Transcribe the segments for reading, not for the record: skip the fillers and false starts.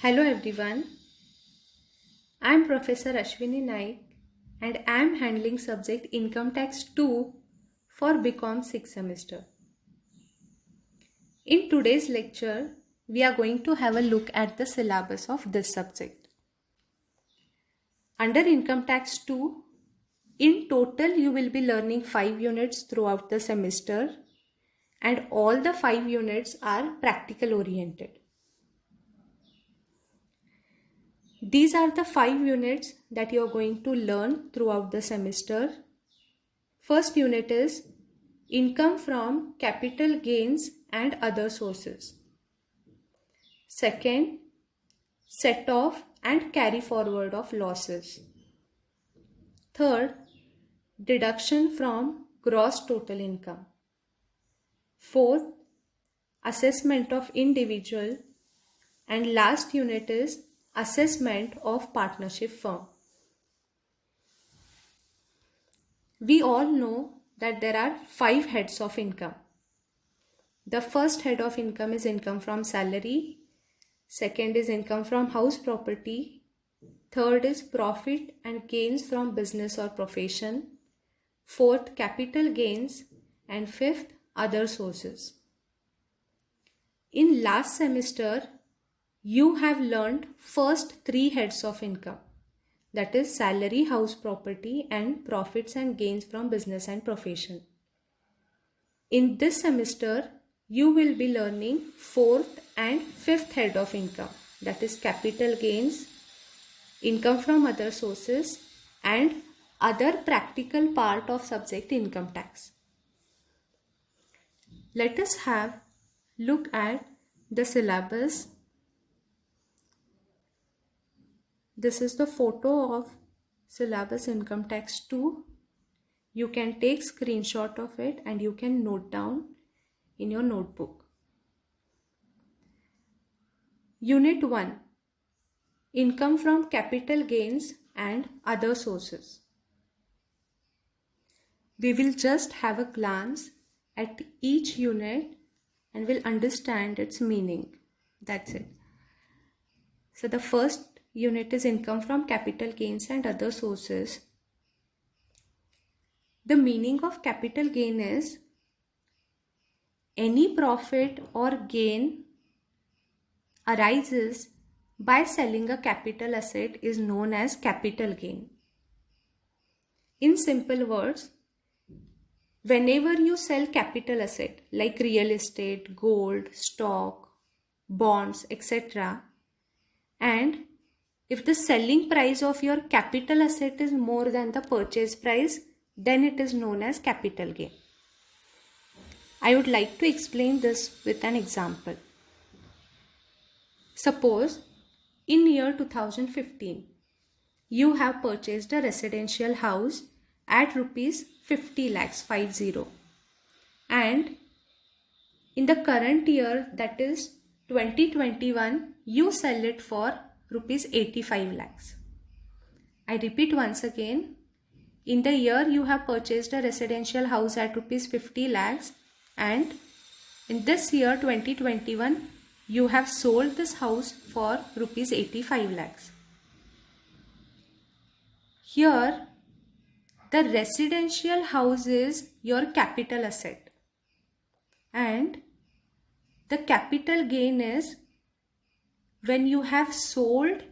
Hello everyone, I am Professor Ashwini Naik and I am handling subject Income Tax 2 for BCom 6th semester. In today's lecture, we are going to have a look at the syllabus of this subject. Under Income Tax 2, in total you will be learning 5 units throughout the semester and all the 5 units are practical oriented. These are the 5 units that you are going to learn throughout the semester. First unit is Income from Capital Gains and Other Sources. Second, Set off and Carry Forward of Losses. Third, Deduction from Gross Total Income. Fourth, Assessment of Individual. And last unit is Assessment of Partnership Firm. We all know that there are 5 heads of income. The first head of income is income from salary. Second is income from house property. Third is profit and gains from business or profession. Fourth, capital gains. And fifth, other sources. In last semester, you have learned first 3 heads of income. That is salary, house property and profits and gains from business and profession. In this semester, you will be learning 4th and 5th head of income. That is capital gains, income from other sources and other practical part of subject income tax. Let us have look at the syllabus. This is the photo of syllabus Income Tax 2. You can take screenshot of it and you can note down in your notebook. Unit 1. Income from capital gains and other sources. We will just have a glance at each unit and will understand its meaning. That's it. So the first unit is income from capital gains and other sources. The meaning of capital gain is any profit or gain arises by selling a capital asset is known as capital gain. In simple words, whenever you sell capital asset like real estate, gold, stock, bonds, etc., and if the selling price of your capital asset is more than the purchase price, then it is known as capital gain. I would like to explain this with an example. Suppose in year 2015, you have purchased a residential house at rupees 50 lakhs 50 and in the current year, that is 2021, you sell it for rupees 85 lakhs. I repeat once again, in the year you have purchased a residential house at rupees 50 lakhs and in this year 2021 you have sold this house for rupees 85 lakhs. Here the residential house is your capital asset and the capital gain is when you have sold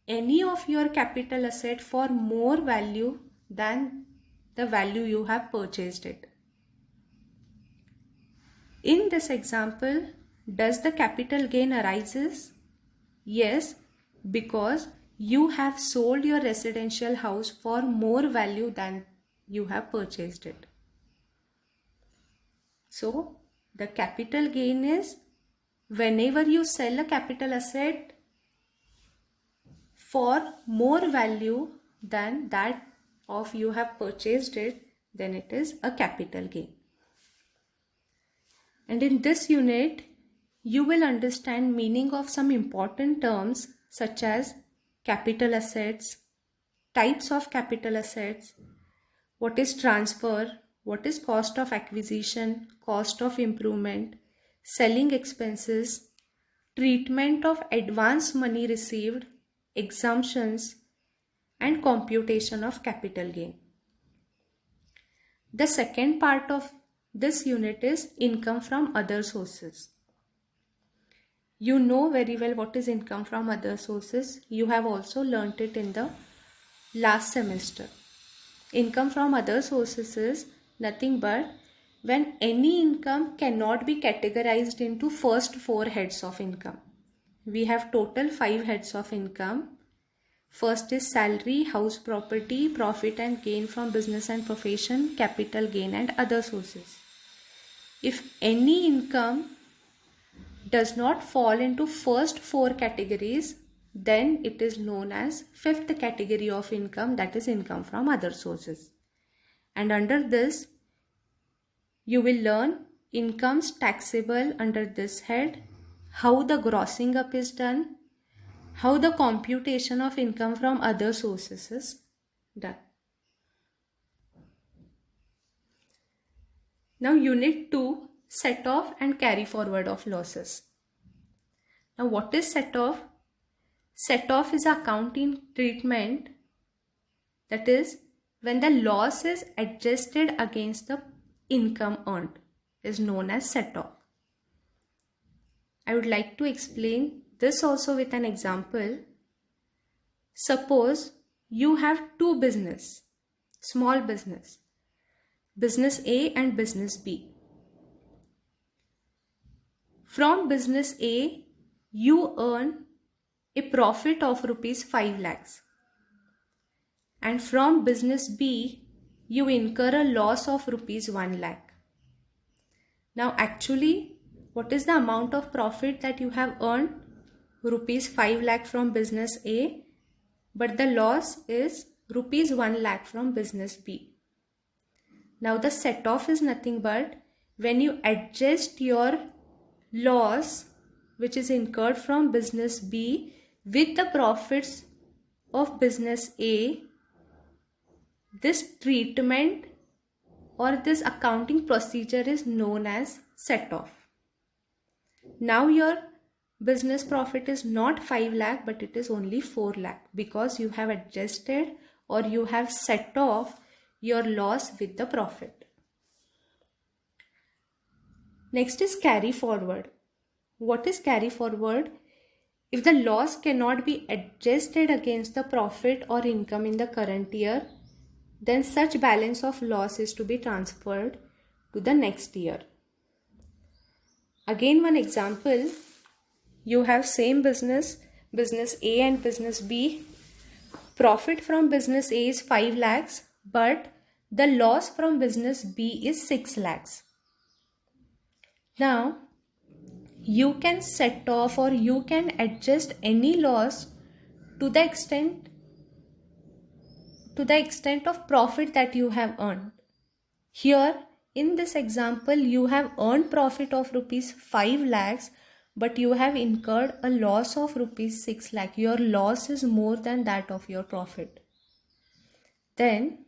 any of your capital asset for more value than the value you have purchased it. In this example, does the capital gain arises? Yes, because you have sold your residential house for more value than you have purchased it. So, the capital gain is whenever you sell a capital asset for more value than that of you have purchased it, then it is a capital gain. And in this unit, you will understand meaning of some important terms such as capital assets, types of capital assets, what is transfer, what is cost of acquisition, cost of improvement, selling expenses, treatment of advance money received, exemptions, and computation of capital gain. The second part of this unit is income from other sources. You know very well what is income from other sources. You have also learnt it in the last semester. Income from other sources is nothing but when any income cannot be categorized into first 4 heads of income. We have total 5 heads of income. First is salary, house property, profit and gain from business and profession, capital gain and other sources. If any income does not fall into first 4 categories, then it is known as 5th category of income, that is income from other sources. And under this, you will learn incomes taxable under this head, how the grossing up is done, how the computation of income from other sources is done. Now unit 2, set off and carry forward of losses. Now what is set off? Set off is accounting treatment, that is when the loss is adjusted against the income earned, is known as set off. I would like to explain this also with an example. Suppose you have 2 business, small business A and business B. From business A, you earn a profit of rupees 5 lakhs. And from business B, you incur a loss of rupees 1 lakh. Now actually, what is the amount of profit that you have earned? Rupees 5 lakh from business A, but the loss is rupees 1 lakh from business B. Now the set off is nothing but when you adjust your loss which is incurred from business B with the profits of business A, this treatment or this accounting procedure is known as set off. Now your business profit is not 5 lakh but it is only 4 lakh because you have adjusted or you have set off your loss with the profit. Next is carry forward. What is carry forward? If the loss cannot be adjusted against the profit or income in the current year, then such balance of loss is to be transferred to the next year. Again one example, you have same business A and business B. Profit from business A is 5 lakhs but the loss from business B is 6 lakhs. Now you can set off or you can adjust any loss to the extent of profit that you have earned. Here in this example you have earned profit of rupees 5 lakhs but you have incurred a loss of rupees 6 lakh. Your loss is more than that of your profit. Then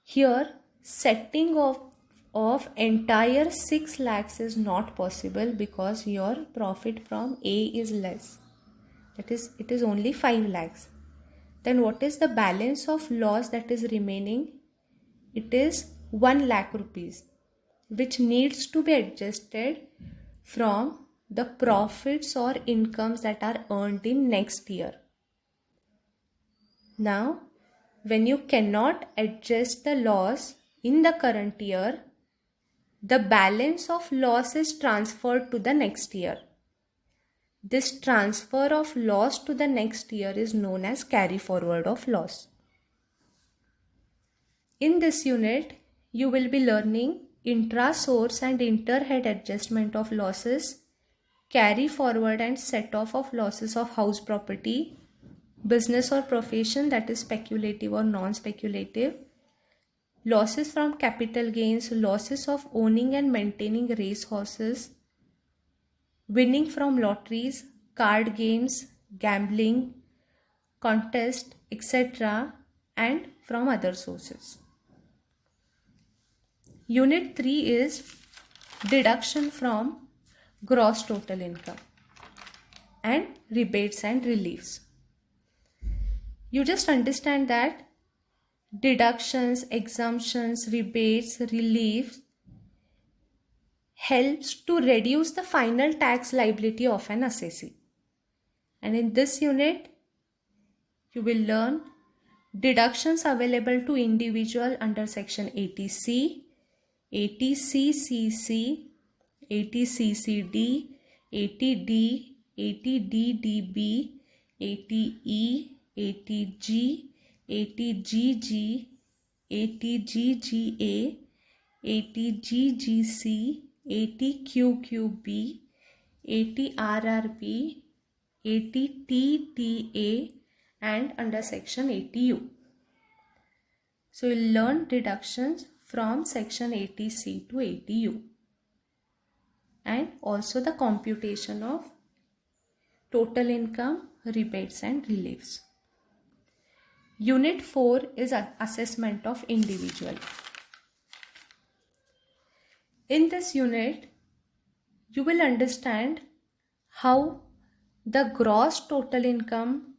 here setting of entire 6 lakhs is not possible because your profit from A is less. That is, it is only 5 lakhs. Then what is the balance of loss that is remaining? It is 1 lakh rupees, which needs to be adjusted from the profits or incomes that are earned in next year. Now, when you cannot adjust the loss in the current year, the balance of loss is transferred to the next year. This transfer of loss to the next year is known as carry forward of loss. In this unit, you will be learning intra-source and inter-head adjustment of losses, carry forward and set off of losses of house property, business or profession that is speculative or non-speculative, losses from capital gains, losses of owning and maintaining race horses, winning from lotteries, card games, gambling, contest, etc. and from other sources. Unit 3 is deduction from gross total income. and rebates and reliefs. You just understand that deductions, exemptions, rebates, reliefs helps to reduce the final tax liability of an assessee. And in this unit, you will learn deductions available to individual under section 80C, 80CCC, 80CCD, 80D, 80DDB, 80E, 80G, 80GG, 80GGA, 80GGC, 80QQB, 80RRB, 80TTA, and under section 80U. So you'll learn deductions from section 80C to 80U, and also the computation of total income, rebates and reliefs. Unit 4 is assessment of individual. In this unit, you will understand how the gross total income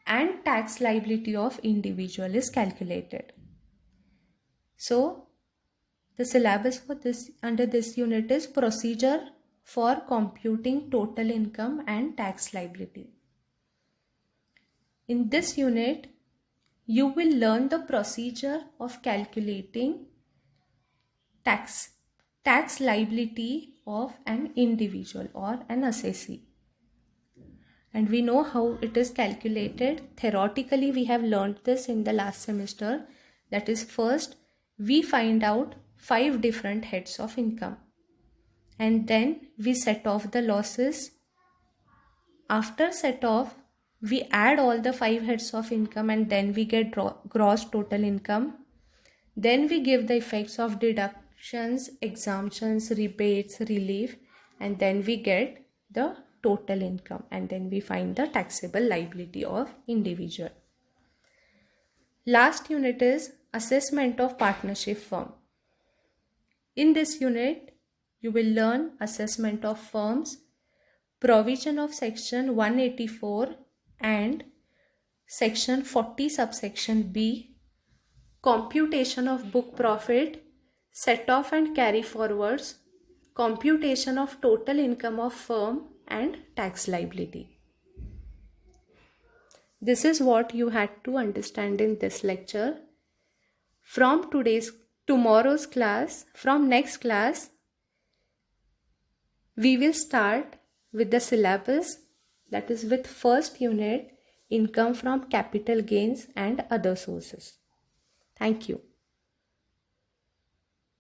and tax liability of individual is calculated. So the syllabus for this under this unit is procedure for computing total income and tax liability. In this unit, you will learn the procedure of calculating tax liability of an individual or an assessee. And we know how it is calculated. Theoretically, we have learned this in the last semester. That is, first, we find out 5 different heads of income. And then we set off the losses. After set off, we add all the 5 heads of income and then we get gross total income. Then we give the effects of deductions, exemptions, rebates, relief, and then we get the total income, and then we find the taxable liability of individual. Last unit is assessment of partnership firm. In this unit, you will learn assessment of firms, provision of section 184 and section 40 subsection B, computation of book profit, set off and carry forwards, computation of total income of firm and tax liability. This is what you had to understand in this lecture. From tomorrow's class, from next class, we will start with the syllabus, that is with first unit, income from capital gains and other sources. Thank you.